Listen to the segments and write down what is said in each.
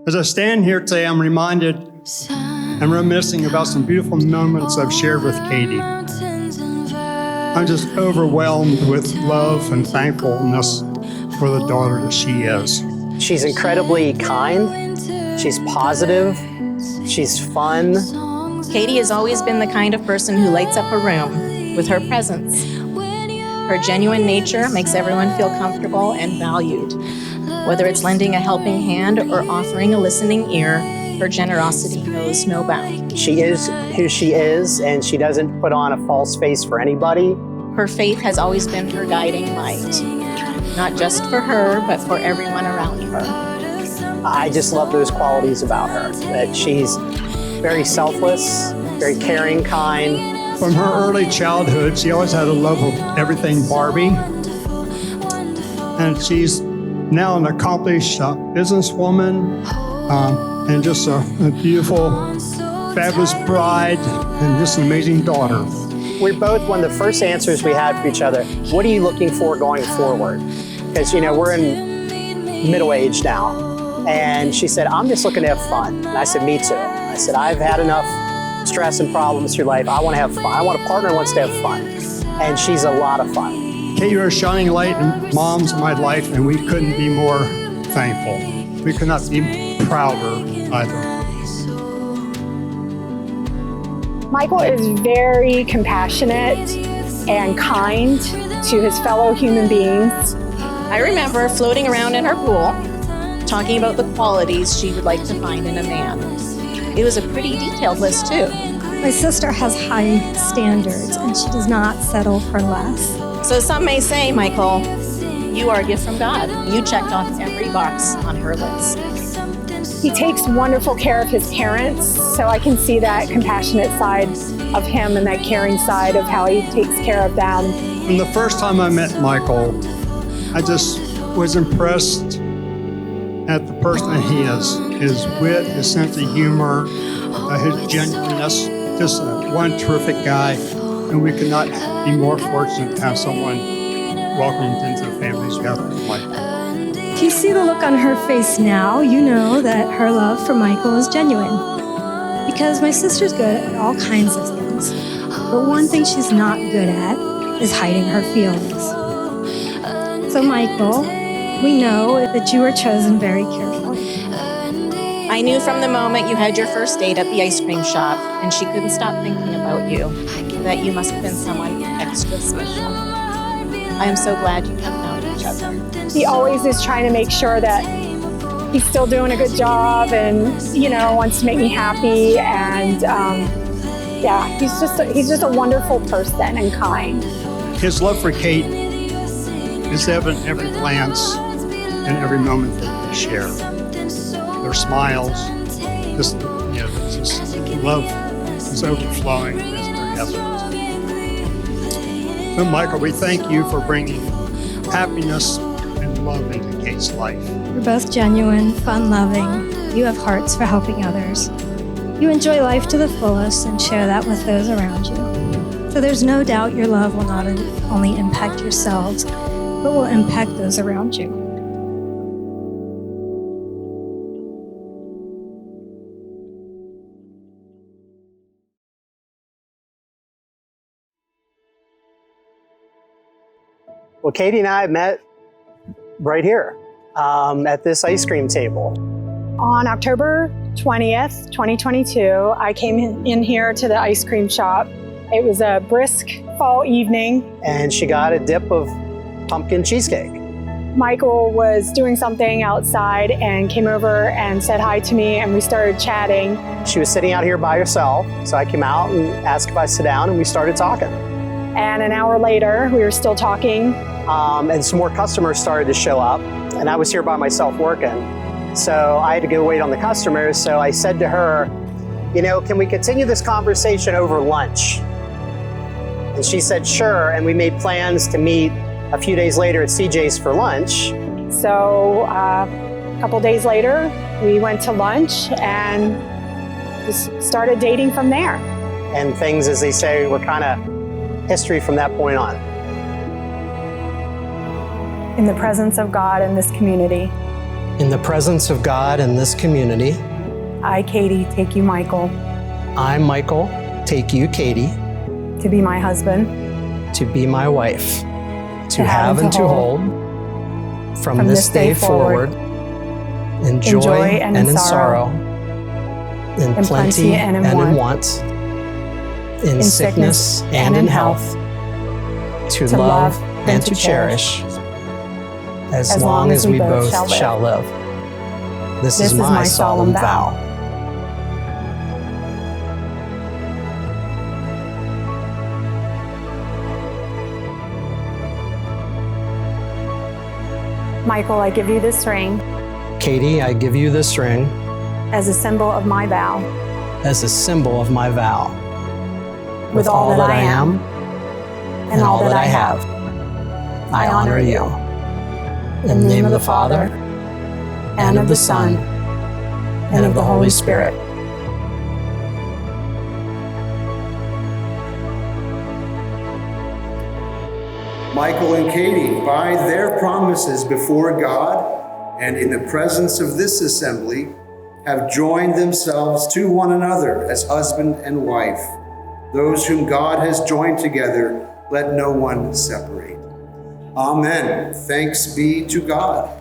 As I stand here today, I'm reminded and reminiscing about some beautiful moments I've shared with Katie. I'm just overwhelmed with love and thankfulness for the daughter that she is. She's incredibly kind. She's positive. She's fun. Katie has always been the kind of person who lights up a room with her presence. Her genuine nature makes everyone feel comfortable and valued. Whether it's lending a helping hand or offering a listening ear, her generosity knows no bounds. She is who she is, and she doesn't put on a false face for anybody. Her faith has always been her guiding light, not just for her, but for everyone around her. I just love those qualities about her, that she's very selfless, very caring, kind. From her early childhood, she always had a love of everything Barbie. And she's now an accomplished businesswoman and just a beautiful, fabulous bride and just an amazing daughter. We're both, one of the first answers we had for each other, what are you looking for going forward? Because, we're in middle age now. And she said, I'm just looking to have fun. And I said, me too. I said, I've had enough stress and problems through life. I want to have fun. I want a partner who wants to have fun. And she's a lot of fun. Kate, you're a shining light in Mom's and my life, and we couldn't be more thankful. We could not be prouder either. Michael is very compassionate and kind to his fellow human beings. I remember floating around in her pool, talking about the qualities she would like to find in a man. It was a pretty detailed list, too. My sister has high standards, and she does not settle for less. So some may say, Michael, you are a gift from God. You checked off every box on her list. He takes wonderful care of his parents, so I can see that compassionate side of him and that caring side of how he takes care of them. From the first time I met Michael, I just was impressed at the person that he is. His wit, his sense of humor, his genuineness, just one terrific guy. And we could not be more fortunate to have someone welcomed into the families we have with Michael. If you see the look on her face now, you know that her love for Michael is genuine. Because my sister's good at all kinds of things. But one thing she's not good at is hiding her feelings. So Michael, we know that you were chosen very carefully. I knew from the moment you had your first date at the ice cream shop and she couldn't stop thinking about you, that you must have been someone extra special. I am so glad you have found each other. He always is trying to make sure that he's still doing a good job and, wants to make me happy. And he's just a wonderful person and kind. His love for Kate is evident in every glance and every moment that they share. Their smiles, just love is overflowing as they're evident. So Michael, we thank you for bringing happiness and love into Kate's life. You're both genuine, fun-loving. You have hearts for helping others. You enjoy life to the fullest and share that with those around you. So there's no doubt your love will not only impact yourselves, but will impact those around you. Well, Katie and I met right here at this ice cream table. On October 20th, 2022, I came in here to the ice cream shop. It was a brisk fall evening. And she got a dip of pumpkin cheesecake. Michael was doing something outside and came over and said hi to me, and we started chatting. She was sitting out here by herself, so I came out and asked if I sit down, and we started talking. And an hour later, we were still talking. And some more customers started to show up, and I was here by myself working. So I had to go wait on the customers, so I said to her, can we continue this conversation over lunch? And she said, sure, and we made plans to meet a few days later at CJ's for lunch. So a couple days later, we went to lunch and just started dating from there. And things, as they say, were kind of history from that point on. In the presence of God in this community. In the presence of God and this community, I, Katie, take you, Michael, I, Michael, take you, Katie, to be my husband, to be my wife, to have and to hold, from this day forward, in joy and in sorrow, in plenty and in want, in sickness and in health, to love and to cherish, as long as we both shall live. This is my solemn vow. Michael, I give you this ring Katie, I give you this ring as a symbol of my vow. as a symbol of my vow. With all that I am and all that I have, I honor you. In the name of the Father, and of the Son, and of the Holy Spirit. Michael and Katie, by their promises before God and in the presence of this assembly, have joined themselves to one another as husband and wife. Those whom God has joined together, let no one separate. Amen. Thanks be to God.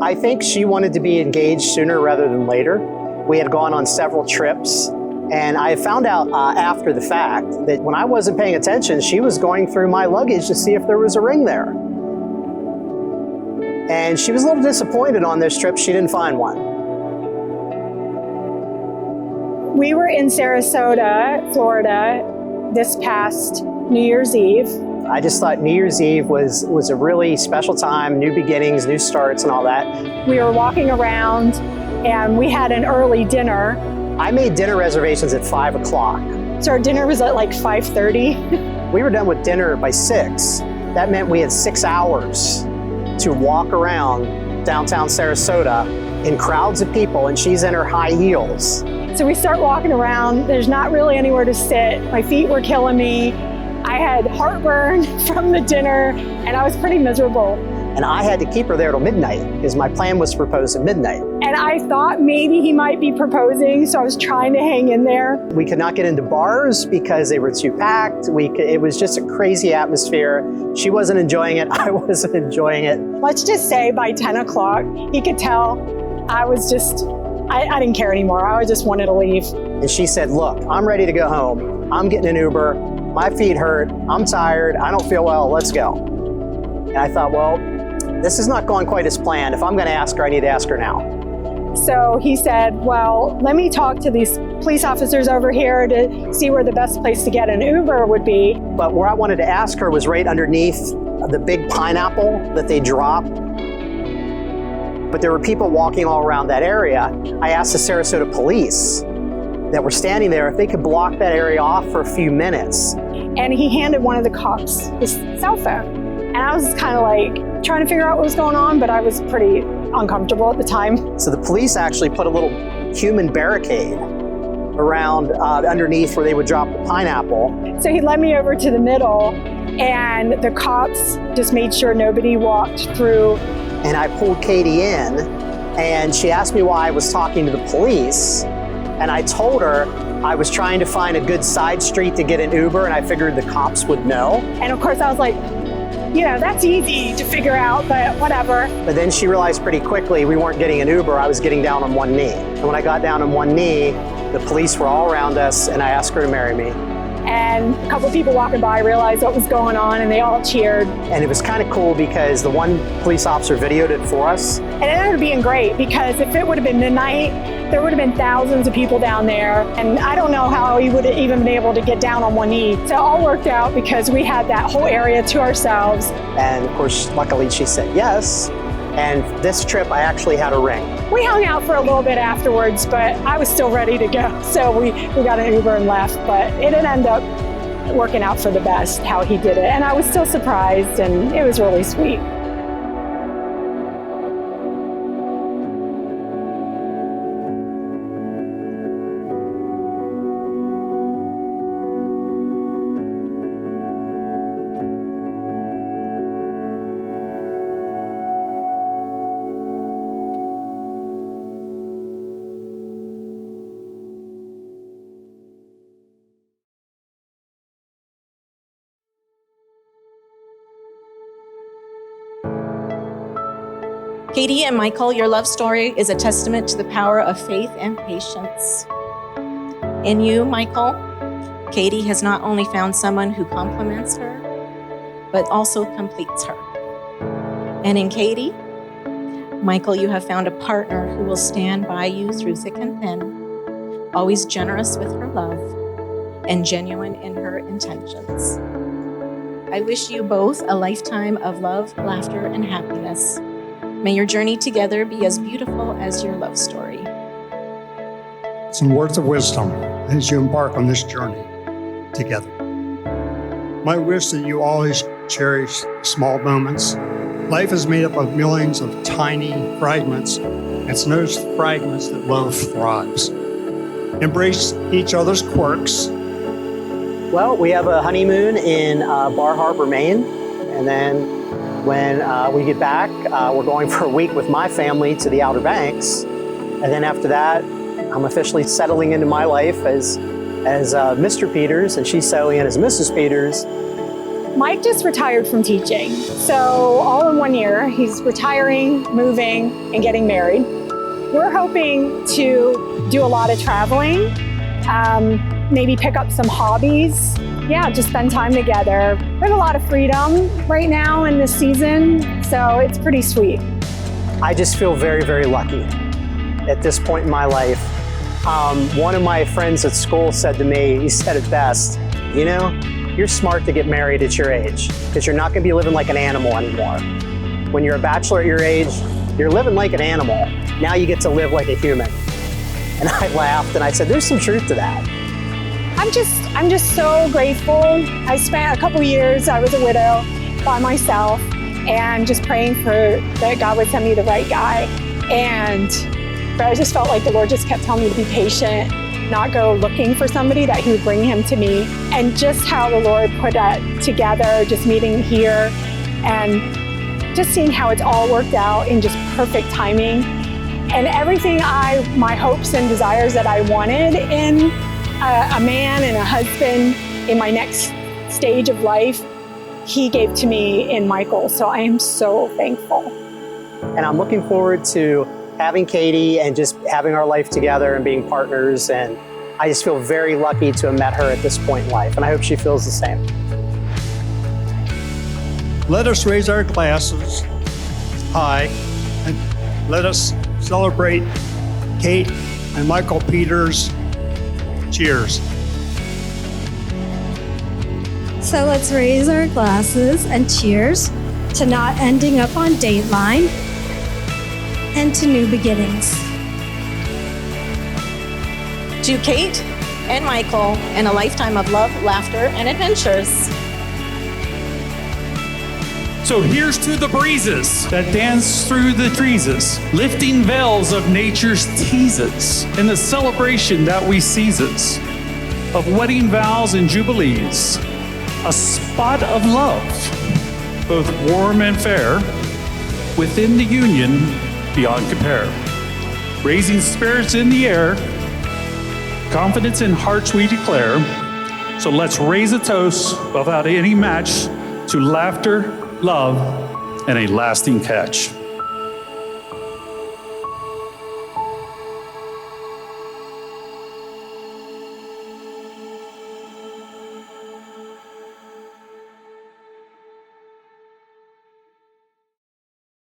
I think she wanted to be engaged sooner rather than later. We had gone on several trips, and I found out after the fact that when I wasn't paying attention, she was going through my luggage to see if there was a ring there. And she was a little disappointed on this trip. She didn't find one. We were in Sarasota, Florida, this past New Year's Eve. I just thought New Year's Eve was a really special time, new beginnings, new starts and all that. We were walking around and we had an early dinner. I made dinner reservations at 5 o'clock. So our dinner was at like 5:30. We were done with dinner by 6. That meant we had 6 hours to walk around downtown Sarasota in crowds of people, and she's in her high heels. So we start walking around. There's not really anywhere to sit. My feet were killing me. I had heartburn from the dinner, and I was pretty miserable. And I had to keep her there till midnight because my plan was to propose at midnight. And I thought maybe he might be proposing, so I was trying to hang in there. We could not get into bars because they were too packed. It was just a crazy atmosphere. She wasn't enjoying it. I wasn't enjoying it. Let's just say by 10 o'clock, he could tell I was just, I didn't care anymore. I just wanted to leave. And she said, look, I'm ready to go home. I'm getting an Uber. My feet hurt. I'm tired. I don't feel well. Let's go. And I thought, well, this is not going quite as planned. If I'm going to ask her, I need to ask her now. So he said, well, let me talk to these police officers over here to see where the best place to get an Uber would be. But where I wanted to ask her was right underneath the big pineapple that they drop. But there were people walking all around that area. I asked the Sarasota police that were standing there if they could block that area off for a few minutes. And he handed one of the cops his cell phone. And I was kind of like trying to figure out what was going on, but I was pretty uncomfortable at the time. So the police actually put a little human barricade around underneath where they would drop the pineapple. So he led me over to the middle, and the cops just made sure nobody walked through. And I pulled Katie in, and she asked me why I was talking to the police. And I told her I was trying to find a good side street to get an Uber, and I figured the cops would know. And of course I was like, that's easy to figure out, but whatever. But then she realized pretty quickly we weren't getting an Uber. I was getting down on one knee. And when I got down on one knee, the police were all around us, and I asked her to marry me. And a couple of people walking by realized what was going on, and they all cheered. And it was kind of cool because the one police officer videoed it for us. And it ended up being great because if it would have been midnight, there would have been thousands of people down there. And I don't know how he would have even been able to get down on one knee. So it all worked out because we had that whole area to ourselves. And of course, luckily she said yes. And this trip, I actually had a ring. We hung out for a little bit afterwards, but I was still ready to go. So we got an Uber and left, but it didn't end up working out for the best how he did it. And I was still surprised, and it was really sweet. Katie and Michael, your love story is a testament to the power of faith and patience. In you, Michael, Katie has not only found someone who complements her, but also completes her. And in Katie, Michael, you have found a partner who will stand by you through thick and thin, always generous with her love and genuine in her intentions. I wish you both a lifetime of love, laughter, and happiness. May your journey together be as beautiful as your love story. Some words of wisdom as you embark on this journey together. My wish that you always cherish small moments. Life is made up of millions of tiny fragments. It's in those fragments that love thrives. Embrace each other's quirks. Well, we have a honeymoon in Bar Harbor, Maine. And then when we get back, we're going for a week with my family to the Outer Banks. And then after that, I'm officially settling into my life as Mr. Peters, and she's settling in as Mrs. Peters. Mike just retired from teaching. So all in 1 year, he's retiring, moving, and getting married. We're hoping to do a lot of traveling, maybe pick up some hobbies. Yeah, just spend time together. We have a lot of freedom right now in this season, so it's pretty sweet. I just feel very, very lucky at this point in my life. One of my friends at school said to me, he said it best, you're smart to get married at your age because you're not going to be living like an animal anymore. When you're a bachelor at your age, you're living like an animal. Now you get to live like a human. And I laughed and I said, there's some truth to that. I'm just so grateful. I spent a couple years, I was a widow by myself and just praying that God would send me the right guy. But I just felt like the Lord just kept telling me to be patient, not go looking for somebody, that he would bring him to me. And just how the Lord put that together, just meeting here and just seeing how it's all worked out in just perfect timing. And everything my hopes and desires that I wanted in a man and a husband in my next stage of life, he gave to me in Michael. So I am so thankful. And I'm looking forward to having Katie and just having our life together and being partners. And I just feel very lucky to have met her at this point in life. And I hope she feels the same. Let us raise our glasses high and let us celebrate Kate and Michael Peters. Cheers. So let's raise our glasses and cheers to not ending up on Dateline and to new beginnings. To Kate and Michael and a lifetime of love, laughter, and adventures. So here's to the breezes that dance through the treeses, lifting veils of nature's teases, and the celebration that we seizes of wedding vows and jubilees, a spot of love, both warm and fair, within the union beyond compare, raising spirits in the air, confidence in hearts we declare. So let's raise a toast without any match to laughter, love, and a lasting catch.